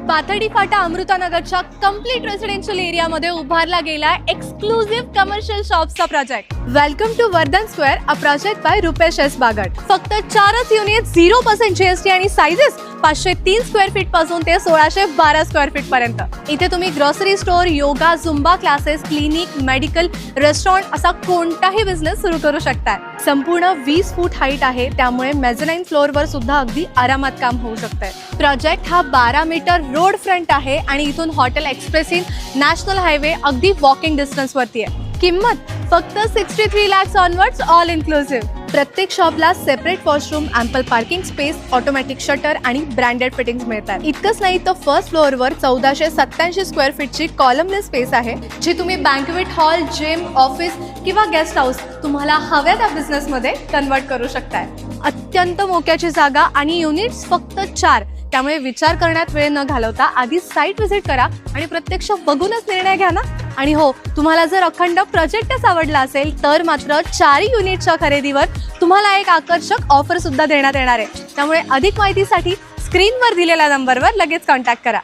पाथर्डी फाटा अमृतानगरच्या complete residential एरियामध्ये उभारला गेला एक्सक्लुझिव्ह कमर्शियल शॉप्सचा project. Welcome to Vardhan square, a project by Rupesh S Bagat. फक्त 4च युनिट, 0% GST आणि साइजेस 503 स्क्वेअर फीट पासून ते 1612 स्क्वेअर फीट पर्यंत. इथे तुम्ही grocery store, yoga, zumba classes, clinic, medical, restaurant असा कोणताही बिझनेस सुरू करू शकता. संपूर्ण 20 फूट हाईट आहे, त्यामुळे मेझनाईन फ्लोअरवर सुद्धा अगदी आरामात काम होऊ शकतंय. प्रोजेक्ट हा 12 मीटर रोड फ्रंट आहे आणि इथून hotel express in national highway अगदी वॉकिंग डिस्टन्स वरती आहे. किंमत फक्त 63 lakhs ऑनवर्ड्स, ऑल इन्क्लुसिव्ह. प्रत्येक शॉपला separate washroom, ample parking space, automatic shutter आणि ब्रँडेड फिटिंग्स मिळतात. इतकंच नाही तर फर्स्ट फ्लोअरवर 1487 स्क्वेअर फीटची कॉलमलेस स्पेस आहे, जी तुम्ही बँक्वेट हॉल, जिम, ऑफिस किंवा गेस्ट हाऊस तुम्हाला हव्या त्या बिझनेसमध्ये कन्वर्ट करू शकताय. अत्यंत मोक्याची जागा आणि युनिट्स फक्त 4, त्यामुळे विचार करण्यात वेळ न घालवता आधी साईट व्हिजिट करा आणि प्रत्यक्ष बघूनच निर्णय घ्या ना. आणि हो, तुम्हाला जर अखंड प्रोजेक्टच आवडला असेल तर मात्र 4 युनिटच्या खरेदीवर तुम्हाला एक आकर्षक ऑफर सुद्धा देण्यात येणार आहे. त्यामुळे अधिक माहितीसाठी स्क्रीनवर दिलेल्या नंबरवर लगेच कॉन्टॅक्ट करा.